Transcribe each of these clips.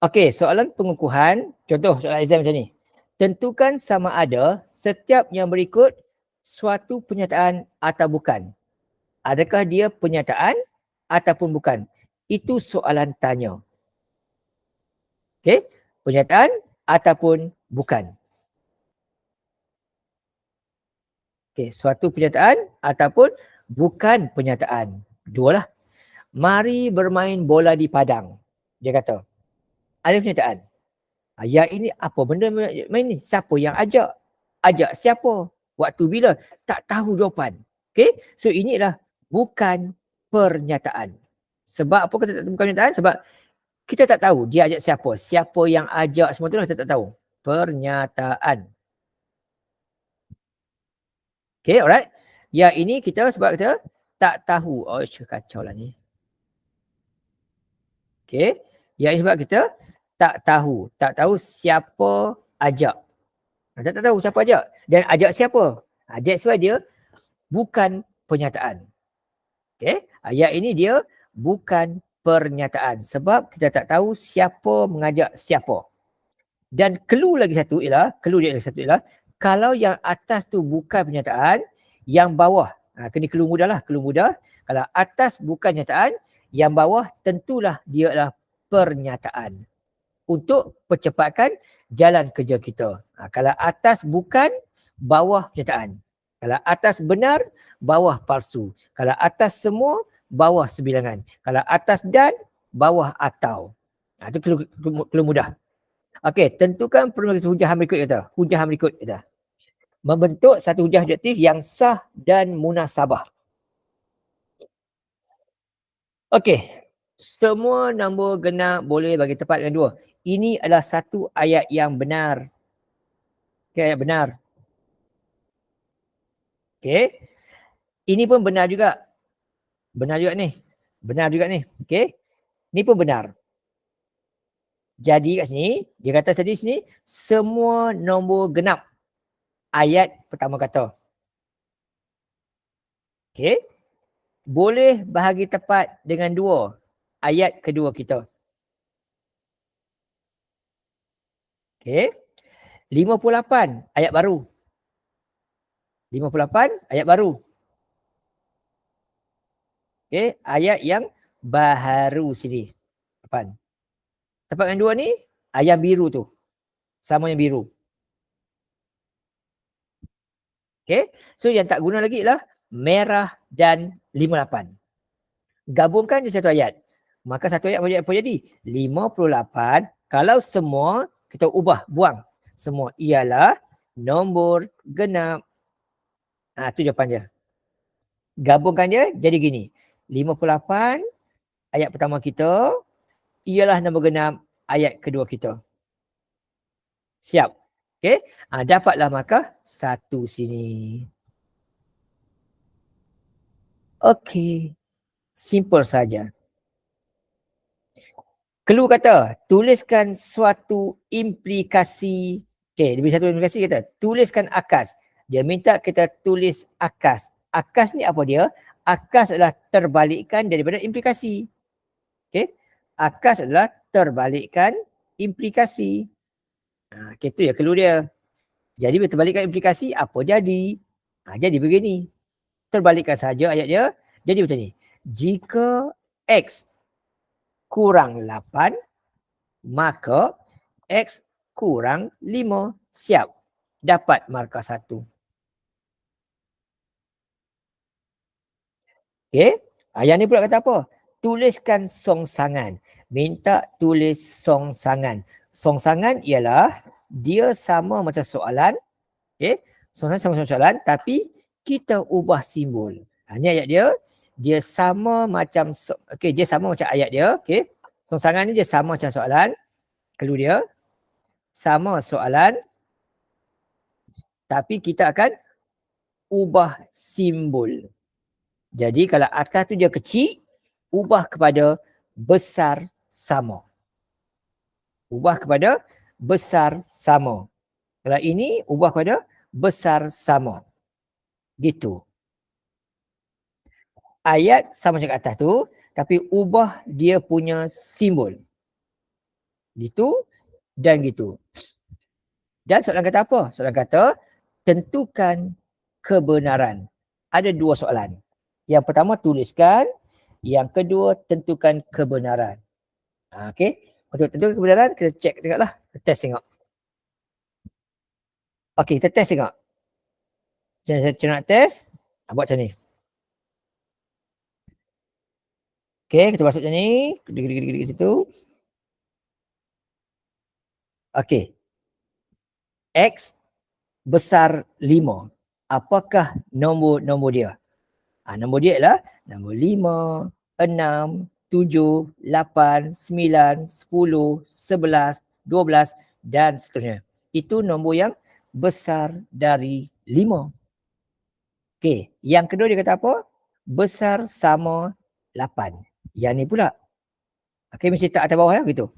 Okey, soalan pengukuhan, contoh soalan exam macam ni. Tentukan sama ada setiap yang berikut suatu pernyataan atau bukan. Adakah dia pernyataan ataupun bukan? Itu soalan tanya. Okey, pernyataan ataupun bukan. Okey, suatu pernyataan ataupun bukan pernyataan. Dua lah. Mari bermain bola di padang. Dia kata, ada pernyataan. Yang ini apa benda main ni? Siapa yang ajak? Ajak siapa? Waktu bila? Tak tahu jawapan. Okay? So inilah bukan pernyataan. Sebab apa kita tak tahu bukan pernyataan? Sebab kita tak tahu dia ajak siapa. Siapa yang ajak semua tu lah kita tak tahu. Pernyataan. Okay, alright. Yang ini kita sebab kita tak tahu. Oh, kacau lah ni. Okay. Yang ini sebab kita tak tahu. Tak tahu siapa ajak. Tak tahu siapa ajak. Dan ajak siapa? That's why dia bukan pernyataan. Okay. Ayat ini dia bukan pernyataan. Sebab kita tak tahu siapa mengajak siapa. Dan clue lagi satu ialah, kalau yang atas tu bukan pernyataan, yang bawah, kena clue mudah lah, clue mudah. Kalau atas bukan pernyataan, yang bawah tentulah dia adalah pernyataan. Untuk percepatkan jalan kerja kita. Kalau atas bukan, bawah pernyataan. Kalau atas benar, bawah palsu. Kalau atas semua, bawah sebilangan. Kalau atas dan, bawah atau. Itu clue mudah. Okey, tentukan penulis hujah berikut kata. Hujah berikut kata. Membentuk satu hujah adjektif yang sah dan munasabah. Okey, semua nombor genap boleh bagi tepat dengan dua. Ini adalah satu ayat yang benar. Okey, ayat benar. Okey. Ini pun benar juga. Benar juga ni. Benar juga ni. Okey. Ni pun benar. Jadi kat sini, dia kata tadi sini, semua nombor genap. Ayat pertama kata. Okey. Boleh bahagi tepat dengan dua. Ayat kedua kita. Okey. 58 ayat baru. 58 ayat baru. Okey, ayat yang baharu sini. Depan. Tepat yang dua ni, ayat biru tu. Sama yang biru. Okey. So yang tak guna lagi ialah merah dan 58. Gabungkan je satu ayat. Maka satu ayat apa jadi? 58 kalau semua kita ubah, buang. Semua ialah nombor genap. Itu jawapan dia. Gabungkan dia jadi gini. 58 ayat pertama kita ialah nombor genap ayat kedua kita. Siap. Okey. Dapatlah markah 1 sini. Okey. Simple saja. Clue kata, tuliskan suatu implikasi. Okey, dia beri satu implikasi kata, tuliskan akas. Dia minta kita tulis akas. Akas ni apa dia? Akas adalah terbalikkan daripada implikasi. Okey. Akas adalah terbalikkan implikasi. Okey, tu ya clue dia. Jadi bila terbalikkan implikasi, apa jadi? Jadi begini. Terbalikkan saja ayat dia. Jadi macam ni. Jika X kurang 8, maka X kurang 5. Siap. Dapat markah 1. Okey. Yang ni pula kata apa? Tuliskan songsangan. Minta tulis songsangan. Songsangan ialah dia sama macam soalan. Okey. Songsangan sama macam soalan tapi kita ubah simbol. Ni ayat dia. Dia sama macam okey, dia sama macam ayat dia. Okey. Songsangan ni dia sama macam soalan. Clue dia. Sama soalan. Tapi kita akan ubah simbol. Jadi kalau atas tu dia kecil, ubah kepada besar sama. Ubah kepada besar sama. Kalau ini, ubah kepada besar sama. Gitu. Ayat sama macam kat atas tu, tapi ubah dia punya simbol. Gitu dan gitu. Dan soalan kata apa? Soalan kata tentukan kebenaran. Ada 2 soalan. Yang pertama tuliskan, yang kedua tentukan kebenaran. Okey. Untuk tentukan kebenaran kita check tengoklah, kita test tengok. Okey, kita test tengok. Saya nak test, buat macam ni. Okey, kita masuk macam ni, ke situ. Okey. X besar 5. Apakah nombor dia? Nombor dia ialah nombor 5, 6, 7, 8, 9, 10, 11, 12 dan seterusnya. Itu nombor yang besar dari 5. Okey, yang kedua dia kata apa? Besar sama 8. Yang ni pula. Okey, mesti tak atas bawah ya, begitu.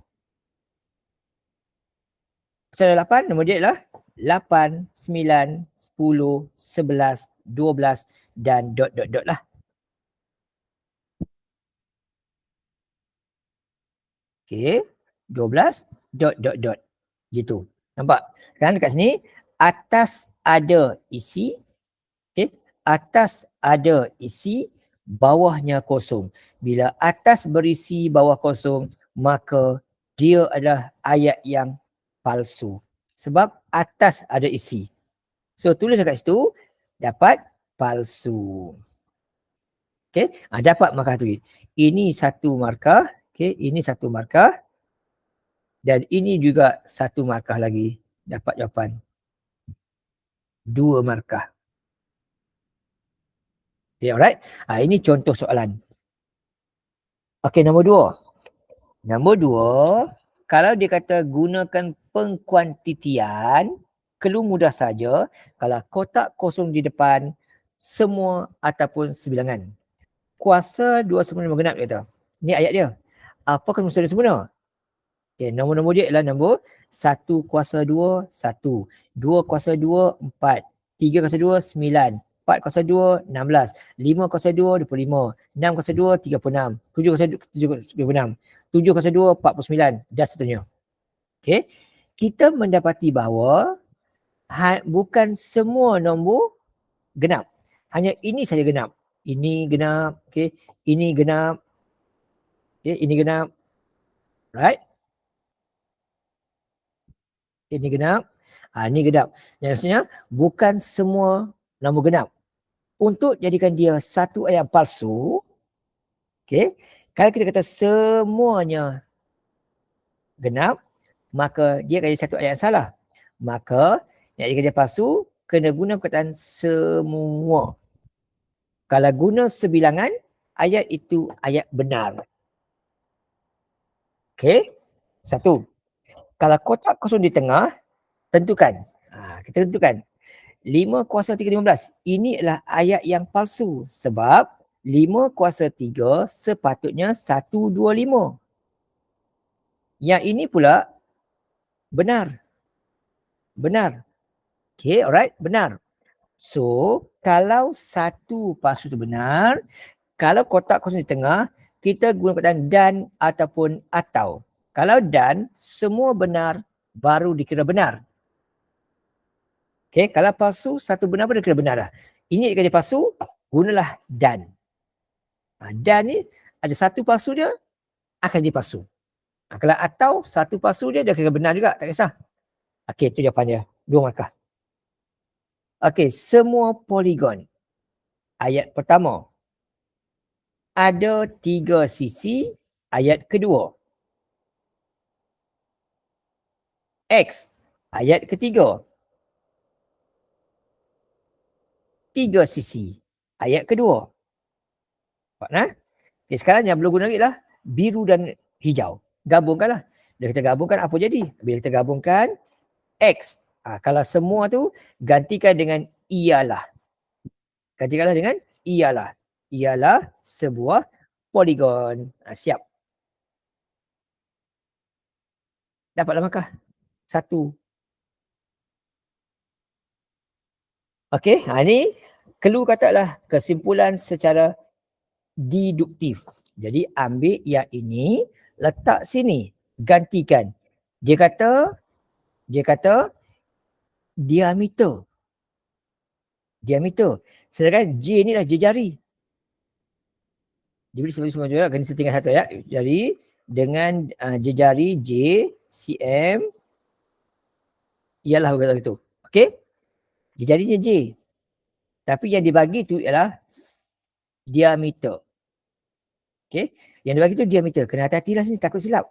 Besar 8, nombor dia ialah 8, 9, 10, 11, 12 dan dot lah. Okey, 12 dot. Gitu. Nampak? Kan dekat sini atas ada isi, okey, atas ada isi, bawahnya kosong. Bila atas berisi, bawah kosong, maka dia adalah ayat yang palsu. Sebab atas ada isi. So tulis dekat situ, dapat palsu. Okey, dapat markah tu. Ini satu markah, okey, ini satu markah. Dan ini juga satu markah lagi. Dapat jawapan. 2 markah. Okay, alright. Ini contoh soalan. Okey, nombor 2. Nombor 2, kalau dia kata gunakan pengkuantitian, clue mudah saja. Kalau kotak kosong di depan, semua ataupun sebilangan. Kuasa 2 sempurna 5 genap, dia kata. Ni ayat dia. Apa kan kuasa 2 sempurna? Okay, nombor-nombor dia ialah nombor 1 kuasa 2, 1. 2 kuasa 2, 4. 3 kuasa 2, 9. 4 kuasa 2, 16. 5 kuasa 2, 25. 6 kuasa 2, 36. 7 kuasa 2, 26. 7 kuasa 2, 49. Dan seterusnya. Okay. Kita mendapati bahawa bukan semua nombor genap. Hanya ini saja genap. Ini genap. Okay. Ini genap. Okay. Ini genap. Right. Ini genap. Ini genap. Yang maksudnya bukan semua nombor genap. Untuk jadikan dia satu ayat palsu, okay, kalau kita kata semuanya genap, maka dia akan jadi satu ayat salah. Maka nak jadikan dia palsu, kena guna perkataan semua. Kalau guna sebilangan, ayat itu ayat benar. Okay, satu. Kalau kotak kosong di tengah, tentukan. Kita tentukan. 5 kuasa 3, 15. Ini adalah ayat yang palsu. Sebab 5 kuasa 3 sepatutnya 1, 2, 5. Yang ini pula benar. Benar. Okay, alright. Benar. So, kalau satu palsu itu benar, kalau kotak kosong di tengah, kita guna perkataan dan ataupun atau. Kalau dan, semua benar baru dikira benar. Okay, kalau palsu, satu benar pun dikira benar dah. Ini jika dia palsu, gunalah dan. Dan ni ada satu palsu dia, akan jadi palsu. Kalau atau satu palsu dia kira benar juga, tak kisah. Okey, itu jawapannya. 2 markah. Okey, semua poligon. Ayat pertama. Ada 3 sisi. Ayat kedua. X. Ayat ketiga. 3 sisi. Ayat kedua. Nampak nah? Okay, sekarang yang belum guna lagi lah biru dan hijau. Gabungkanlah. Bila kita gabungkan, apa jadi? Bila kita gabungkan, X. Kalau semua tu, gantikan dengan ialah. Gantikanlah dengan ialah. Ialah sebuah poligon. Siap. Dapatlah markah. 1. Okey, ni clue katalah kesimpulan secara deduktif. Jadi ambil yang ini, letak sini, gantikan. Dia kata diameter. Sedangkan J ni lah jari. Jadi semua kena setinggal satu ya. Jari dengan jari J cm ialah begitu. Okey? Jarinya J. Tapi yang dibagi tu ialah diameter. Okey? Yang dibagi tu diameter. Kena hati-hatilah sini takut silap.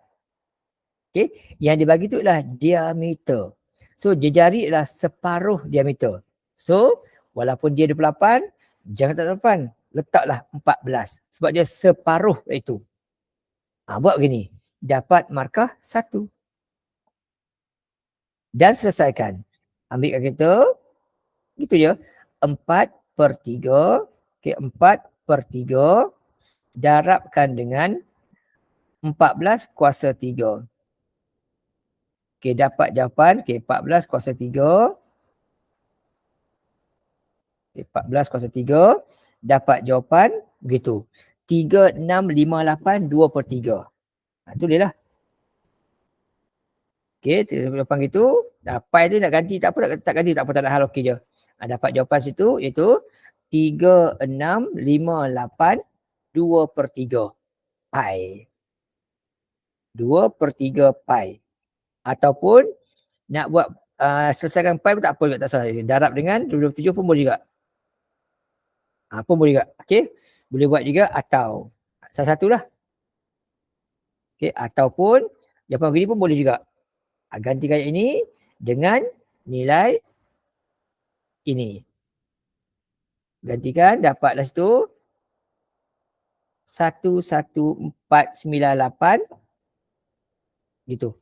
Okey? Yang dibagi tu ialah diameter. So jari ialah separuh diameter. So walaupun dia 28, jangan tak 28. Letaklah 14. Sebab dia separuh itu. Buat begini. Dapat markah 1. Dan selesaikan. Ambil kita. Gitu je. 4/3. Okay, 4/3. Darabkan dengan 14/3. Okay, dapat jawapan. Okay, 14/3. Okay, 14/3. Dapat jawapan. Begitu. 3658 2/3. Itu dia lah. Okay, lepas gitu. Pai tu nak ganti tak apa, tak ganti tak apa, tak ada hal, okey je. Dapat jawapan situ iaitu 3658 2/3 pai. 2/3 pai. Ataupun nak buat selesaikan pai pun tak apa juga, tak salah. Darab dengan 27 pun boleh juga. Pun boleh juga. Okey. Boleh buat juga atau salah satulah. Okey, ataupun jawapan begini pun boleh juga. Gantikan ini dengan nilai ini. Gantikan, dapatlah situ 11498 gitu.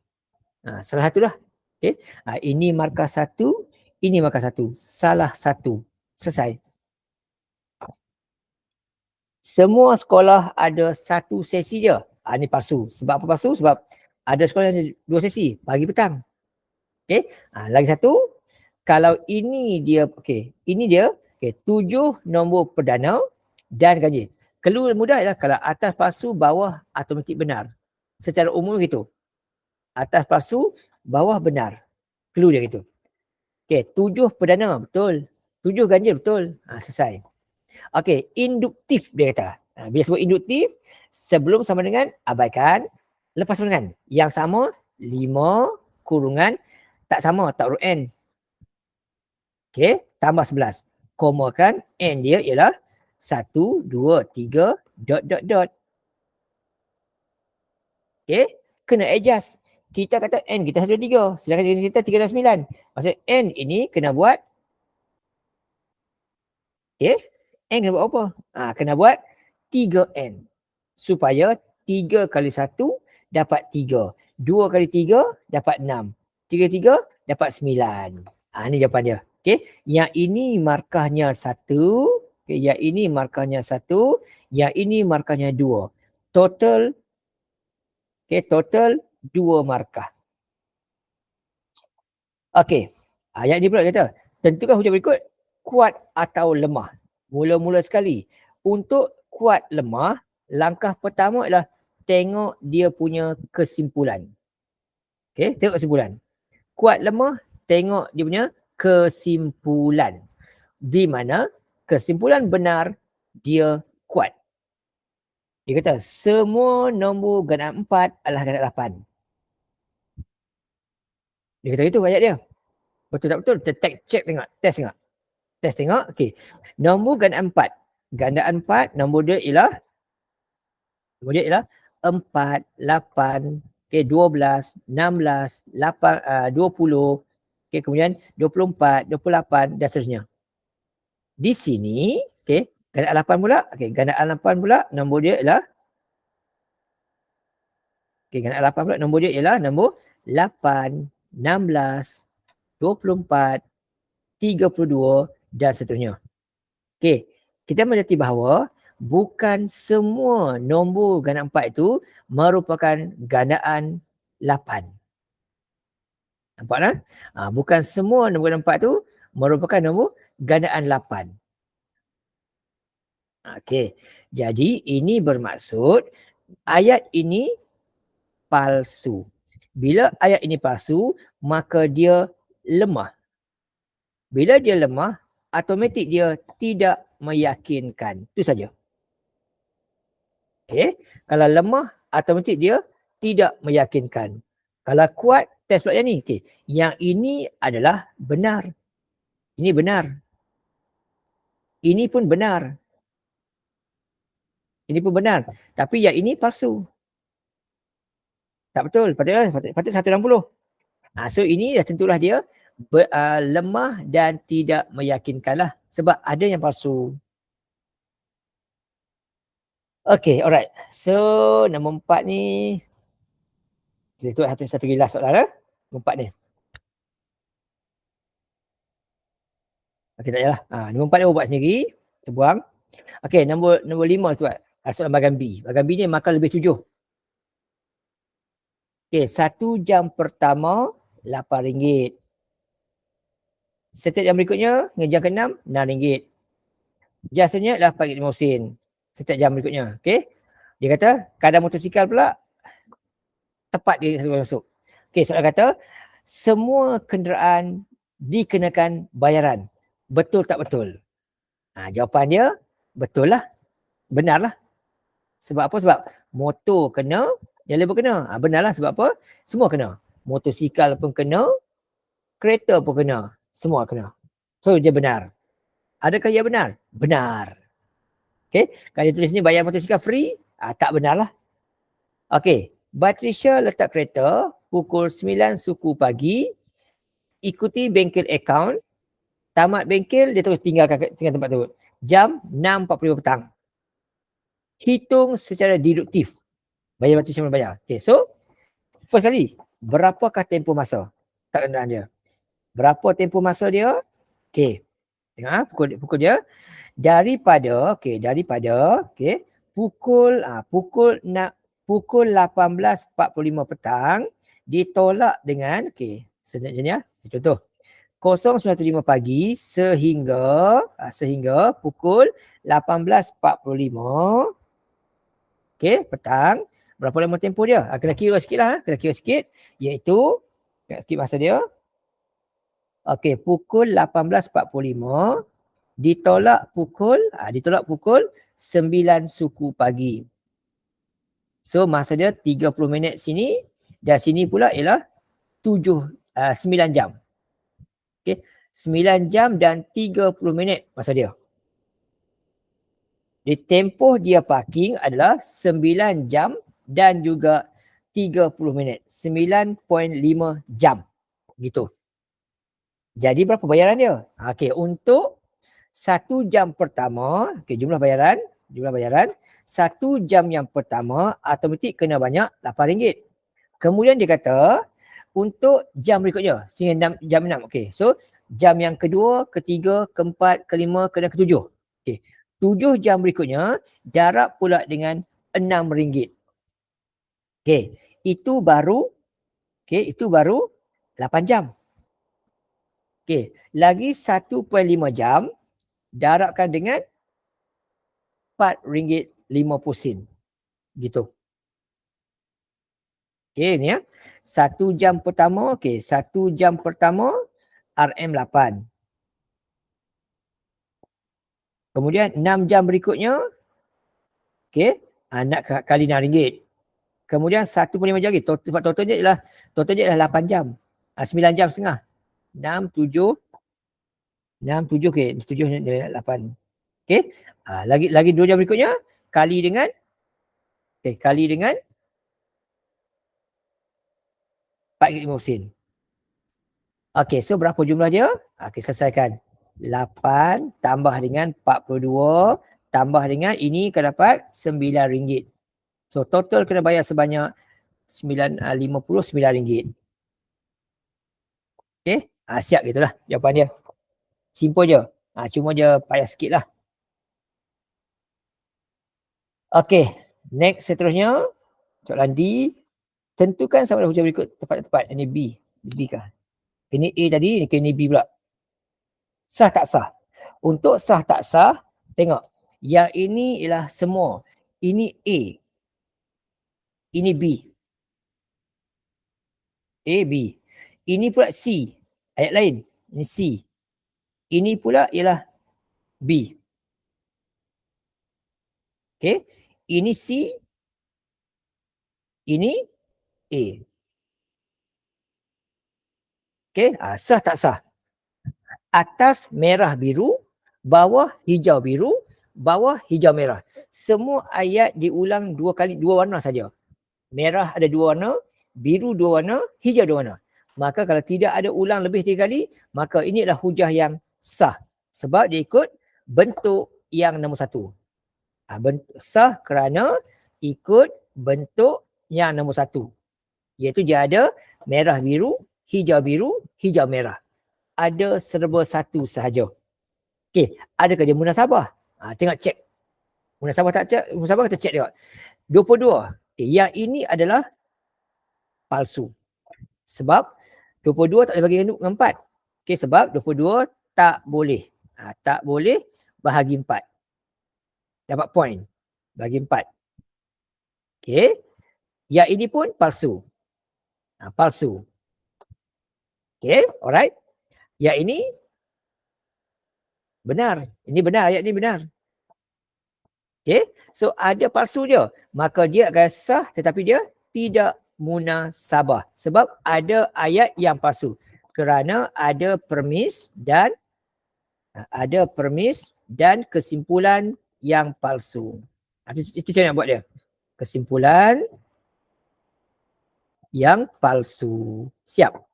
Salah satulah. Okey. Ini markah 1, ini markah 1. Salah satu. Selesai. Semua sekolah ada satu sesi je. Ini palsu. Sebab apa palsu? Sebab ada sekolah yang ada 2 sesi, pagi petang. Okey. Lagi satu, kalau ini dia, okey, ini dia, okey, 7 nombor perdana dan ganjil. Clue mudah ialah kalau atas palsu, bawah automatik benar. Secara umum gitu. Atas palsu, bawah benar. Clue dia gitu. Okey, 7 perdana betul. 7 ganjil betul. Selesai. Okey, induktif dia kata. Bila sebut induktif, sebelum sama dengan abaikan, lepas sama dengan. Yang sama 5 kurungan tak sama, tak huruf N. Okey, tambah 11. Komakan N dia ialah 1, 2, 3, dot, dot, dot. Okey, kena adjust. Kita kata N kita 1, 3. Sedangkan kita 3 dan 9. Maksud N ini kena buat. Okey, N kena buat apa? Kena buat 3N. Supaya 3 kali 1 dapat 3. 2 kali 3 dapat 6. 3 3 dapat 9. Ini jawapan dia. Okey, yang ini markahnya 1. Okay, yang ini markahnya 1. Yang ini markahnya 2. Total, okay, total 2 markah. Okey, ayat ni pula kata, tentukan hujah berikut kuat atau lemah. Mula-mula sekali, untuk kuat lemah, langkah pertama adalah tengok dia punya kesimpulan. Okey, tengok kesimpulan. Kuat lemah, tengok dia punya kesimpulan. Di mana kesimpulan benar, dia kuat. Dia kata, semua nombor gandaan 4 adalah gandaan 8. Dia kata itu ayat dia. Betul tak betul? Check tengok. Test tengok. Okey. Nombor gandaan 4. Gandaan 4, nombor dia ialah 4, 8, okay, 12, 16, 8, 20, okay, kemudian 24, 28 dan seterusnya. Di sini, okay, gandaan 8 pula. Okay, gandaan 8 pula, nombor dia ialah, okay, gandaan 8 pula, nombor dia ialah nombor 8, 16, 24, 32 dan seterusnya. Okey, kita mengerti bahawa bukan semua nombor gandaan 4 itu merupakan gandaan 8. Nampak tak? Bukan semua nombor gandaan 4 itu merupakan nombor gandaan 8. Okey, jadi ini bermaksud ayat ini palsu. Bila ayat ini palsu, maka dia lemah. Bila dia lemah, automatik dia tidak meyakinkan. Itu saja. Okey. Kalau lemah, automatik dia tidak meyakinkan. Kalau kuat, test pula yang ni. Okey. Yang ini adalah benar. Ini benar. Ini pun benar. Ini pun benar. Tapi yang ini palsu. Tak betul. Patut 160. So ini dah tentulah dia lemah dan tidak meyakinkan lah. Sebab ada yang palsu. Okay, alright. So, nombor 4 ni. Kita tengok satu lagi last soalan. Nombor 4 ni. Okay, tak payahlah. Nombor 4 ni buat sendiri. Kita buang. Okay, nombor 5 tu buat. Soalan bahagian B. Bahagian B ni makan lebih 7. Okay, 1 jam pertama RM8. Setiap jam berikutnya, jam ke-6, RM6. Jam seterusnya adalah RM45. Setiap jam berikutnya. Okay. Dia kata, kadar motosikal pula tepat dia masuk. Okay, soalan kata, semua kenderaan dikenakan bayaran. Betul tak betul? Jawapan dia, betul lah. Benar lah. Sebab apa? Sebab motor kena, yang lain pun kena. Benar lah. Sebab apa? Semua kena. Motosikal pun kena, kereta pun kena. Semua kena. So, dia benar. Adakah ia benar? Benar. Okay. Kalau dia tulis ni bayar motosikal free, tak benar lah. Okay. Batrisya letak kereta pukul 9 suku pagi, ikuti bengkel akaun, tamat bengkel, dia terus tinggal tempat tu. Jam 6.45 petang. Hitung secara deduktif. Bayar Batrisya bayar. Okay, so, first kali, berapakah tempoh masa tak kenderaan dia? Berapa tempoh masa dia? Okay. Tengok pukul dia. Daripada pukul 18.45 petang ditolak dengan sejenak contoh 0.95 pagi sehingga pukul 18.45 petang. Berapa lama tempoh dia? Kena kira sikitlah, iaitu sikit masa dia. Pukul 18.45 ditolak pukul 9 suku pagi. So masa dia 30 minit sini dan sini pula ialah 9 jam. 9 jam dan 30 minit masa dia. Di tempoh dia parking adalah 9 jam dan juga 30 minit. 9.5 jam. Gitu. Jadi berapa bayaran dia? Untuk 1 jam pertama, jumlah bayaran, 1 jam yang pertama automatik kena banyak RM8. Kemudian dia kata untuk jam berikutnya sehingga jam 6. So jam yang kedua, ketiga, keempat, kelima, ketujuh. 7 jam berikutnya darab pula dengan RM6. Itu baru 8 jam. Lagi 1.5 jam darabkan dengan RM4.50. Gitu. Ni ya. 1 jam pertama, 1 jam pertama RM8. Kemudian 6 jam berikutnya, nak kali RM6. Kemudian 1.5 jam lagi. Totalnya ialah 8 jam. 9 jam setengah. 6, 7, 8. Lagi 2 jam berikutnya kali dengan RM4.50. So berapa jumlah dia? Selesaikan. 8 tambah dengan 42 tambah dengan ini akan dapat RM9. So total kena bayar sebanyak RM59. Siap gitulah jawapan dia. Simple je. Cuma dia payah sikit lah. Next seterusnya. Soalan D. Tentukan sama ada hujung berikut tepat-tepat. Ini B. B kah? Ini A tadi, ini B pula. Sah tak sah? Untuk sah tak sah, tengok. Yang ini ialah semua. Ini A. Ini B. A, B. Ini pula C. Ayat lain. Ini C. Ini pula ialah B. Okey. Ini C, ini A. Okey. Sah tak sah? Atas merah biru, bawah hijau biru, bawah hijau merah. Semua ayat diulang 2 kali, 2 warna saja. Merah ada 2 warna, biru 2 warna, hijau 2 warna. Maka kalau tidak ada ulang lebih 3 kali, maka ini adalah hujah yang sah. Sebab dia ikut bentuk yang nombor 1. Sah kerana ikut bentuk yang nombor 1. Iaitu dia ada merah biru, hijau merah. Ada serba satu sahaja. Okey, adakah dia munasabah? Tengok cek. Munasabah tak cek? Munasabah kita cek tengok. 22. Okay, yang ini adalah palsu. Sebab 22 tak boleh bagi dengan 4. Okey, sebab 22 tak boleh. Tak boleh bahagi 4. Dapat point. Bagi 4. Okey. Yang ini pun palsu. Palsu. Okey, alright. Yang ini benar. Ini benar, ayat ini benar. Okey. So ada palsu dia. Maka dia akan sah tetapi dia tidak munasabah. Sebab ada ayat yang palsu. Kerana ada premis dan kesimpulan yang palsu. Itu cara nak buat dia. Kesimpulan yang palsu. Siap.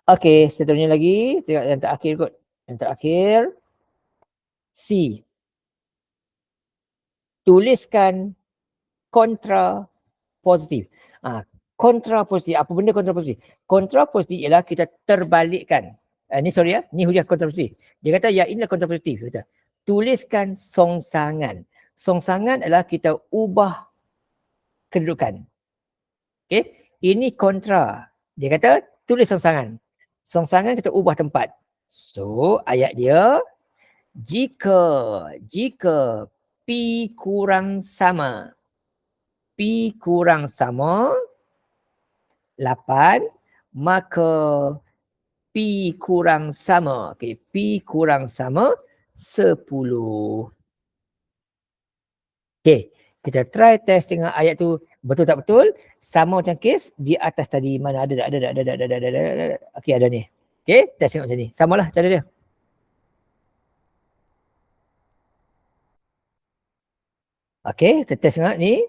Okey, seterusnya lagi. Tengok yang terakhir kot. Yang terakhir. C. Tuliskan kontra positif. Kontra positif. Apa benda kontra positif? Kontra positif ialah kita terbalikkan. Ni sorry ya. Ni hujah kontra positif. Dia kata ya inilah kontra positif. Kata, tuliskan songsangan. Songsangan adalah kita ubah kedudukan. Okey. Ini kontra. Dia kata tulis songsangan. Songsangan kita ubah tempat. So ayat dia, jika P kurang sama, P kurang sama 8, maka P kurang sama. Okay, P kurang sama 10. Okay, kita try test tengok ayat tu betul tak betul. Sama macam kes di atas tadi. Mana ada. Okay, ada ni. Okay, test tengok macam ni. Samalah cara dia. Okay, kita test tengok ni.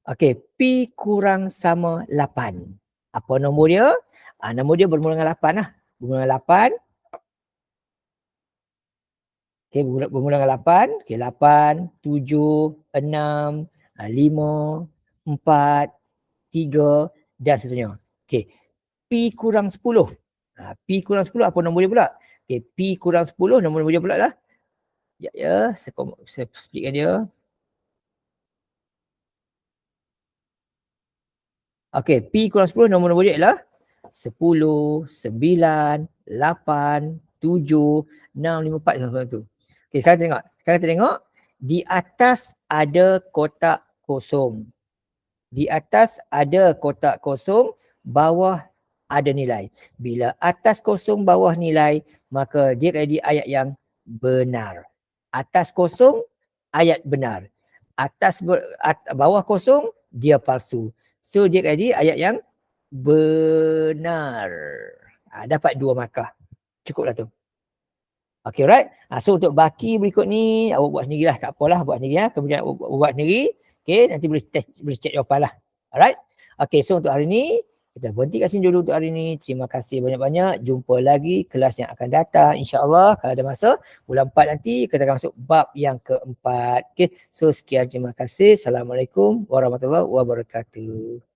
Okay, P kurang sama 8. Apa nombor dia? Nombor dia bermula dengan 8 lah. Bermula dengan 8. Okay, bermula dengan 8. Okay, 8, 7, 6, 5, 4, 3 dan seterusnya. Okay, P kurang 10. P kurang 10 apa nombor dia pula? Okay, P kurang 10 nombor dia pula lah. Ya, saya splitkan dia. Okay, P kurang 10 nombor dia ialah 10, 9, 8, 7, 6, 5, 4 tu. Okay, sekarang kita tengok. Di atas ada kotak kosong. Di atas ada kotak kosong, bawah ada nilai. Bila atas kosong, bawah nilai, maka dia jadi ayat yang benar. Atas kosong, ayat benar. Bawah kosong, dia palsu. So dia jadi ayat yang benar. Dapat 2 markah. Cukuplah tu. Okay, right. So untuk baki berikut ni, awak buat sendirilah. Tak apalah, buat sendiri. Kemudian awak buat sendiri. Okay, nanti boleh check jawapan lah. Alright. Okay, so untuk hari ni, kita berhenti kat sini dulu untuk hari ni. Terima kasih banyak-banyak. Jumpa lagi kelas yang akan datang. InsyaAllah kalau ada masa, bulan 4 nanti kita akan masuk bab yang keempat. Okay, so sekian terima kasih. Assalamualaikum warahmatullahi wabarakatuh.